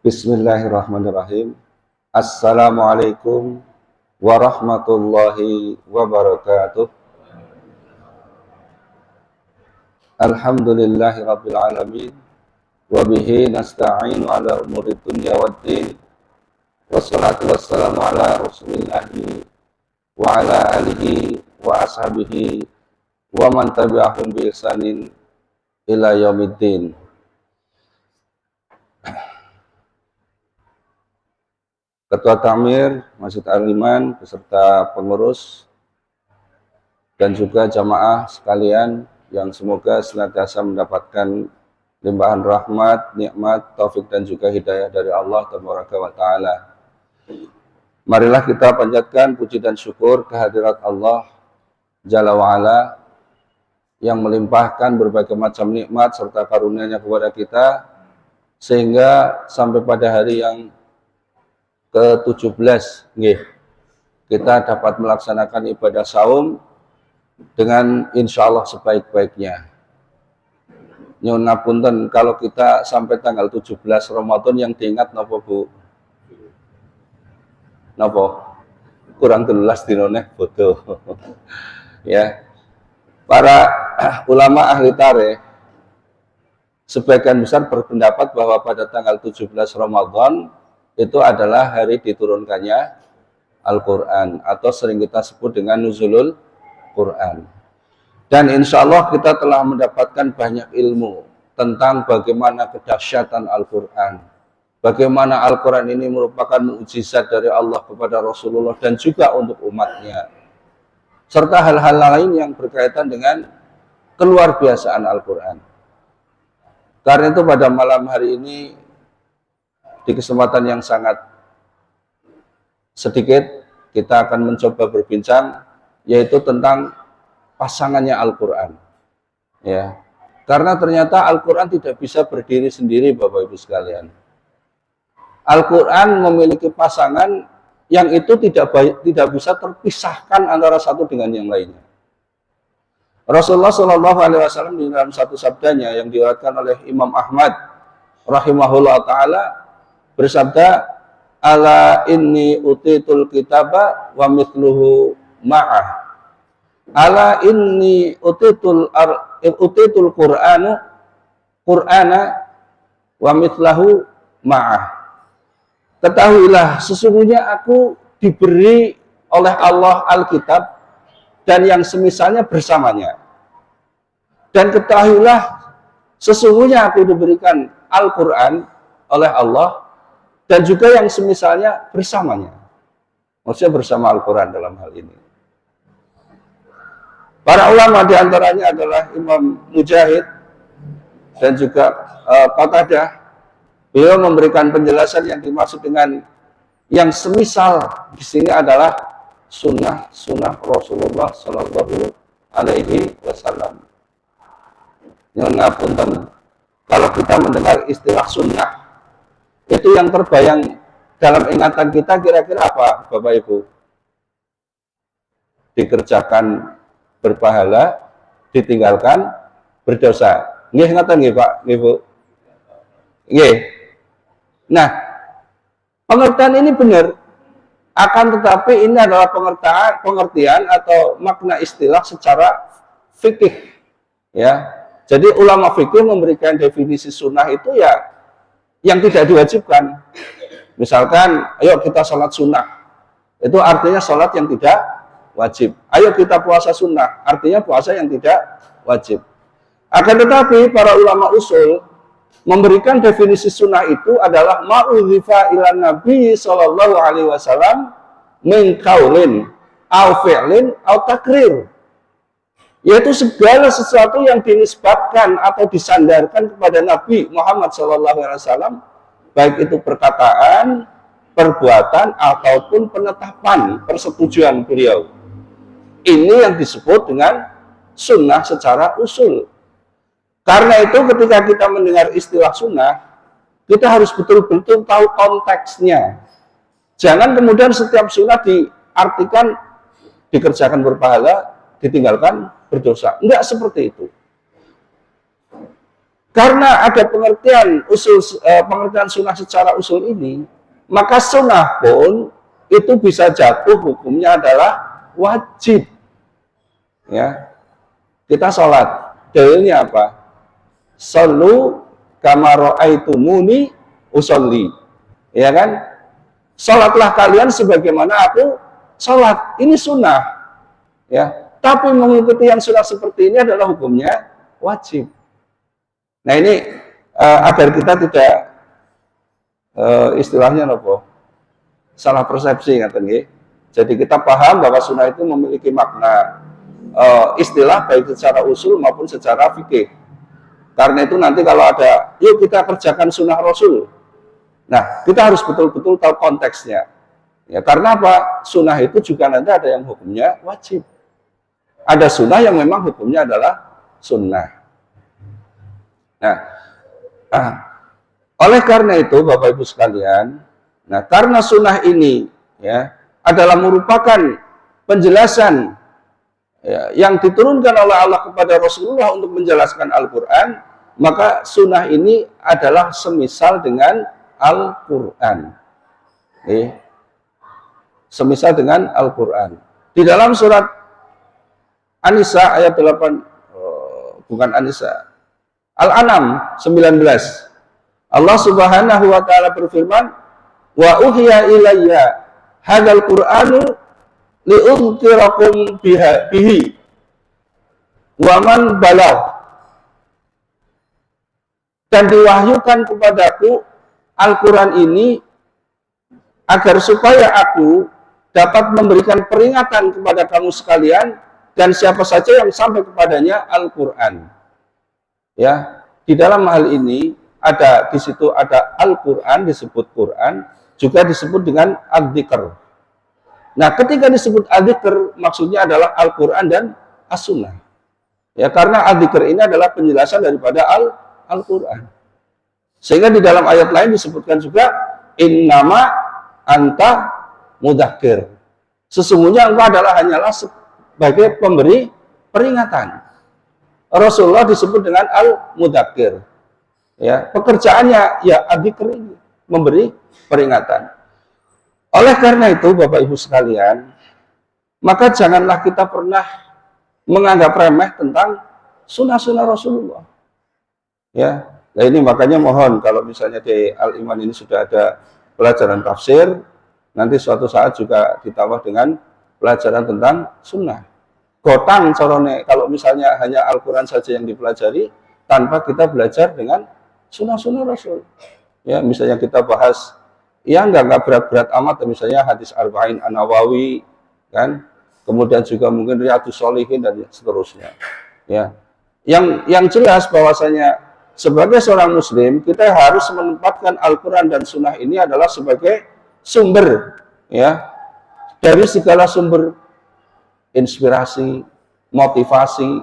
Bismillahirrahmanirrahim. Assalamualaikum warahmatullahi wabarakatuh. Alhamdulillahi rabbil alamin. Wabihi nasta'inu ala umuri dunya waddin. Wassalatu wassalamu ala rasulillahi wa ala alihi wa ashabihi wa man tabi'ahum bi ihsanin ila yaumiddin. Ketua Tamir Masjid Al-Iman beserta pengurus dan juga jamaah sekalian yang semoga senantiasa mendapatkan limpahan rahmat, nikmat, taufik dan juga hidayah dari Allah Tabaraka wa Ta'ala. Marilah kita panjatkan puji dan syukur kehadirat Allah Jalla wa'ala yang melimpahkan berbagai macam nikmat serta karunia-Nya kepada kita sehingga sampai pada hari yang ke-17 kita dapat melaksanakan ibadah saum dengan insya Allah sebaik-baiknya. Nyun ngapunten kalau kita sampai tanggal 17 Ramadan yang diingat napa Bu? Napa? Kurang 13 dinone bodoh. Ya. Para ulama ahli tarikh sebagian besar berpendapat bahwa pada tanggal 17 Ramadan itu adalah hari diturunkannya Al-Quran atau sering kita sebut dengan Nuzulul Quran. Dan insya Allah kita telah mendapatkan banyak ilmu tentang bagaimana kedahsyatan Al-Quran, bagaimana Al-Quran ini merupakan mukjizat dari Allah kepada Rasulullah dan juga untuk umatnya, serta hal-hal lain yang berkaitan dengan keluar biasaan Al-Quran. Karena itu pada malam hari ini di kesempatan yang sangat sedikit kita akan mencoba berbincang yaitu tentang pasangannya Al-Quran. Ya, karena ternyata Al-Quran tidak bisa berdiri sendiri, Bapak Ibu sekalian. Al-Quran memiliki pasangan yang itu tidak bisa terpisahkan antara satu dengan yang lainnya. Rasulullah Shallallahu Alaihi Wasallam di dalam satu sabdanya yang diriwayatkan oleh Imam Ahmad rahimahullah taala bersabda, ala inni utitul kitaba wa mithluhu ma'ah. Ala inni utitul qur'ana wa mithlahu ma'ah. Ketahuilah sesungguhnya aku diberi oleh Allah Alkitab dan yang semisalnya bersamanya. Dan ketahuilah sesungguhnya aku diberikan Al-Quran oleh Allah dan juga yang semisalnya bersamanya. Maksudnya bersama Al-Quran dalam hal ini. Para ulama diantaranya adalah Imam Mujahid dan juga Qatadah. Beliau memberikan penjelasan yang dimaksud dengan yang semisal di sini adalah sunnah Rasulullah Sallallahu Alaihi Wasallam. Yang ngapunten, kalau kita mendengar istilah sunnah, itu yang terbayang dalam ingatan kita kira-kira apa, Bapak Ibu? Dikerjakan berpahala, ditinggalkan berdosa. Nggih ngaten nggih Pak, nggih Bu. Nggih. Nah, pengertian ini benar. Akan tetapi ini adalah pengertian atau makna istilah secara fikih. Ya. Jadi ulama fikih memberikan definisi sunnah itu ya yang tidak diwajibkan. Misalkan, ayo kita sholat sunnah. Itu artinya sholat yang tidak wajib. Ayo kita puasa sunnah. Artinya puasa yang tidak wajib. Akan tetapi para ulama usul memberikan definisi sunnah itu adalah ma'udhifa ilan nabi sallallahu alaihi wasallam min qaulin au fi'lin au takrir. Yaitu segala sesuatu yang dinisbatkan atau disandarkan kepada Nabi Muhammad SAW, baik itu perkataan, perbuatan, ataupun penetapan persetujuan beliau. Ini yang disebut dengan sunnah secara usul. Karena itu ketika kita mendengar istilah sunnah, kita harus betul-betul tahu konteksnya. Jangan kemudian setiap sunnah diartikan dikerjakan berpahala, ditinggalkan berdosa. Enggak seperti itu. karena ada pengertian sunnah secara usul ini, maka sunnah pun itu bisa jatuh hukumnya adalah wajib. Ya, kita sholat, dalilnya apa? Shollu kama ra'aitumuni usolli, ya kan? Sholatlah kalian sebagaimana aku sholat. Ini sunnah, ya. Tapi mengikuti yang sunnah seperti ini adalah hukumnya wajib. Nah ini agar kita tidak istilahnya apa? Salah persepsi, katanya. Jadi kita paham bahwa sunnah itu memiliki makna istilah baik secara usul maupun secara fikih. Karena itu nanti kalau ada, yuk kita kerjakan sunnah Rasul. Nah kita harus betul-betul tahu konteksnya. Ya karena apa? Sunnah itu juga nanti ada yang hukumnya wajib. Ada sunnah yang memang hukumnya adalah sunnah. Nah, oleh karena itu Bapak Ibu sekalian, nah karena sunnah ini ya adalah merupakan penjelasan ya, yang diturunkan oleh Allah kepada Rasulullah untuk menjelaskan Al-Quran, maka sunnah ini adalah semisal dengan Al-Quran. Semisal dengan Al-Quran. Di dalam surat An-Nisa ayat 8, bukan An-Nisa, Al-An'am 19. Allah Subhanahu wa taala berfirman, "Wa uhiya ilayya hadzal Qur'anu li'unzirakum bihi wa man balagh." Dan diwahyukan kepadaku Al-Qur'an ini agar supaya aku dapat memberikan peringatan kepada kamu sekalian dan siapa saja yang sampai kepadanya Al-Qur'an. Ya, di dalam hal ini ada di situ ada Al-Qur'an, disebut Quran, juga disebut dengan Al-Dzikr. Nah, ketika disebut Al-Dzikr maksudnya adalah Al-Qur'an dan As-Sunnah. Ya, karena Al-Dzikr ini adalah penjelasan daripada Al-Qur'an. Sehingga di dalam ayat lain disebutkan juga innama anta mudzakir. Sesungguhnya engkau adalah hanyalah sebagai pemberi peringatan. Rasulullah disebut dengan al-mudzakir. Ya, pekerjaannya ya adzikr ini, memberi peringatan. Oleh karena itu Bapak Ibu sekalian, maka janganlah kita pernah menganggap remeh tentang sunnah-sunnah Rasulullah. Ya, nah ini makanya mohon kalau misalnya di Al-Iman ini sudah ada pelajaran tafsir, nanti suatu saat juga ditambah dengan pelajaran tentang sunnah. Gotang corone kalau misalnya hanya Al-Quran saja yang dipelajari tanpa kita belajar dengan sunnah-sunnah Rasul. Ya, misalnya kita bahas, ya enggak berat-berat amat, misalnya hadis Arba'in An-Nawawi, kan? Kemudian juga mungkin Riyadhus Shalihin dan seterusnya. Ya, yang jelas bahwasanya sebagai seorang Muslim kita harus menempatkan Al-Quran dan Sunnah ini adalah sebagai sumber, ya, dari segala sumber inspirasi, motivasi,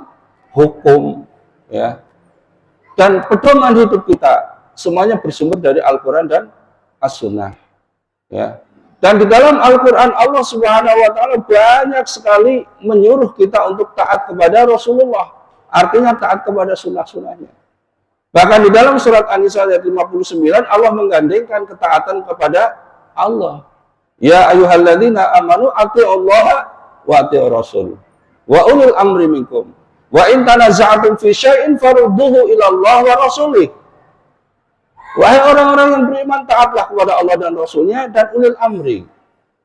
hukum, ya, dan pedoman hidup kita semuanya bersumber dari Al-Quran dan As-Sunnah, ya. Dan di dalam Al-Quran Allah Subhanahu wa taala banyak sekali menyuruh kita untuk taat kepada Rasulullah, artinya taat kepada sunnah-sunnahnya. Bahkan di dalam surat An-Nisa ayat 59 Allah menggandengkan ketaatan kepada Allah. Ya ayyuhalladzina amanu atiullaha wa atiur rasul wa ulul amri minkum wa in tanaza'tum fi syai'in farudduhu ila Allah wa rasulih. Wahai orang-orang yang beriman, taatlah kepada Allah dan Rasulnya dan ulil amri.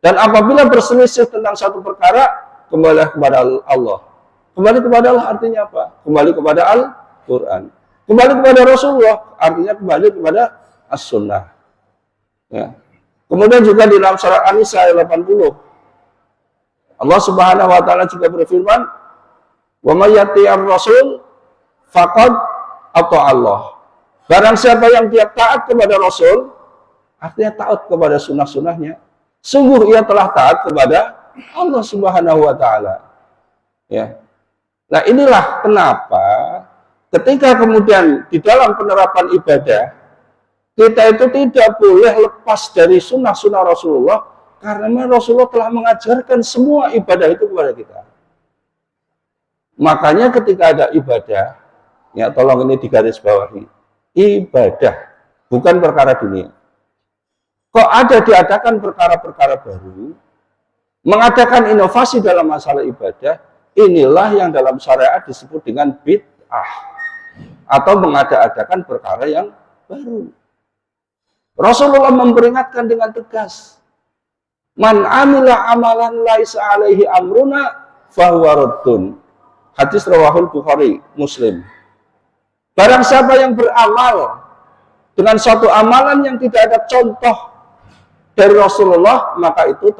Dan apabila berselisih tentang satu perkara, kembalilah kepada Allah. Kembali kepada Allah artinya apa? Kembali kepada Al-Quran. Kembali kepada Rasulullah artinya kembali kepada As-Sunnah. Ya. Kemudian juga di dalam surat An-Nisa ayat 80, Allah Subhanahu wa taala juga berfirman, "Wa may yati'ir rasul faqad ata'a Allah." Barang siapa yang dia taat kepada Rasul, artinya taat kepada sunnah-sunnahnya, sungguh ia telah taat kepada Allah Subhanahu wa taala. Ya. Nah, inilah kenapa ketika kemudian di dalam penerapan ibadah kita itu tidak boleh lepas dari sunnah-sunnah Rasulullah, karena Rasulullah telah mengajarkan semua ibadah itu kepada kita. Makanya ketika ada ibadah, ya tolong ini digarisbawahi, ibadah, bukan perkara dunia. Kok ada diadakan perkara-perkara baru, mengadakan inovasi dalam masalah ibadah, inilah yang dalam syariat disebut dengan bid'ah, atau mengada-adakan perkara yang baru. Rasulullah memperingatkan dengan tegas, man amila amalan laisa alaihi amruna fahuwa raddun. Hadis rawahul Bukhari, Muslim. Barang siapa yang beramal dengan suatu amalan yang tidak ada contoh dari Rasulullah, maka itu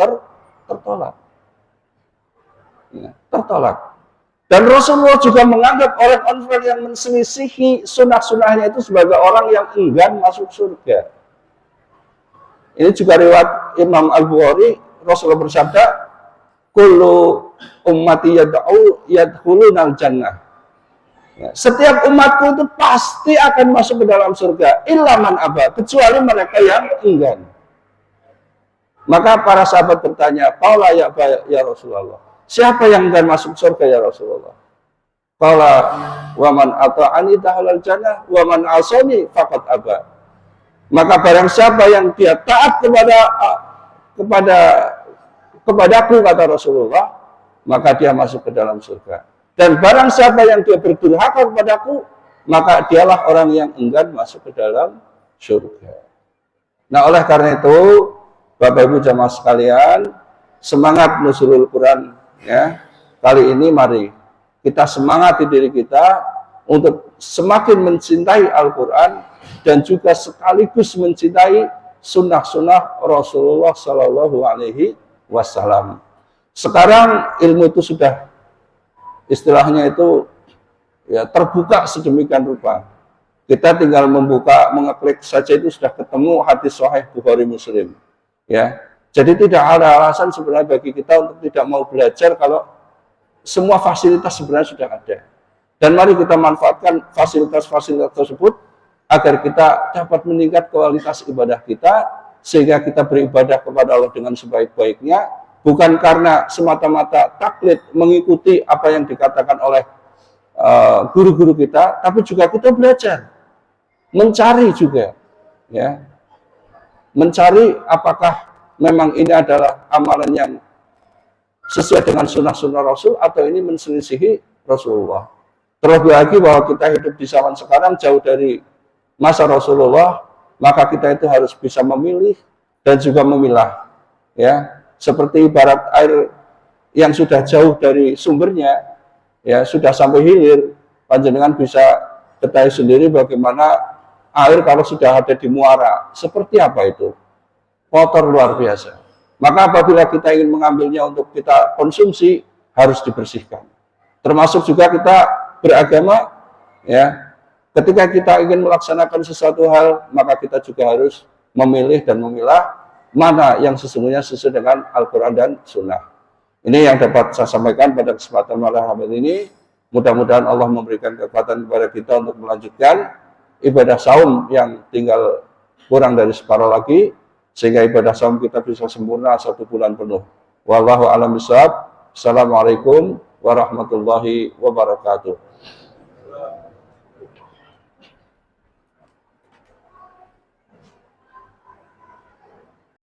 tertolak. Ya, tertolak. Dan Rasulullah juga menganggap orang-orang yang menselisihi sunnah-sunnahnya itu sebagai orang yang enggan masuk surga. Ini juga riwayat Imam Al-Bukhari, Rasulullah bersabda, kullu ummati yadkhulunal jannah. Ya, setiap umatku itu pasti akan masuk ke dalam surga, illa man aba, kecuali mereka yang enggan. Maka para sahabat bertanya, qala ya Rasulullah, siapa yang enggan masuk surga ya Rasulullah? Qala wa man ata'ani dakhalal jannah wa man asani faqad aba. Maka barang siapa yang dia taat kepadaku, kata Rasulullah, maka dia masuk ke dalam surga. Dan barang siapa yang dia berdurhaka kepadaku, maka dialah orang yang enggan masuk ke dalam surga. Nah, oleh karena itu, Bapak Ibu jamaah sekalian, semangat nuzulul Quran, ya. Kali ini mari kita semangati diri kita untuk semakin mencintai Al-Quran dan juga sekaligus mencintai sunnah-sunnah Rasulullah Shallallahu Alaihi Wasallam. Sekarang ilmu itu sudah istilahnya itu ya terbuka sedemikian rupa. Kita tinggal mengeklik saja itu sudah ketemu hadis Sahih Bukhari Muslim. Ya, jadi tidak ada alasan sebenarnya bagi kita untuk tidak mau belajar kalau semua fasilitas sebenarnya sudah ada. Dan mari kita manfaatkan fasilitas-fasilitas tersebut agar kita dapat meningkat kualitas ibadah kita, sehingga kita beribadah kepada Allah dengan sebaik-baiknya, bukan karena semata-mata taklid mengikuti apa yang dikatakan oleh guru-guru kita, tapi juga kita belajar, mencari juga, ya, mencari apakah memang ini adalah amalan yang sesuai dengan sunnah-sunnah Rasul atau ini menselisihi Rasulullah. Terlebih lagi bahwa kita hidup di zaman sekarang jauh dari masa Rasulullah, maka kita itu harus bisa memilih dan juga memilah, ya, seperti ibarat air yang sudah jauh dari sumbernya, ya, sudah sampai hilir, panjenengan bisa ketahui sendiri bagaimana air kalau sudah ada di muara, seperti apa itu, kotor luar biasa. Maka apabila kita ingin mengambilnya untuk kita konsumsi, harus dibersihkan. Termasuk juga kita beragama, ya, ketika kita ingin melaksanakan sesuatu hal, maka kita juga harus memilih dan memilah mana yang sesungguhnya sesuai dengan Al-Quran dan Sunnah. Ini yang dapat saya sampaikan pada kesempatan malam ini. Mudah-mudahan Allah memberikan kekuatan kepada kita untuk melanjutkan ibadah saum yang tinggal kurang dari separuh lagi, sehingga ibadah saum kita bisa sempurna 1 bulan penuh. Wallahu a'lam bishawab. Assalamualaikum warahmatullahi wabarakatuh.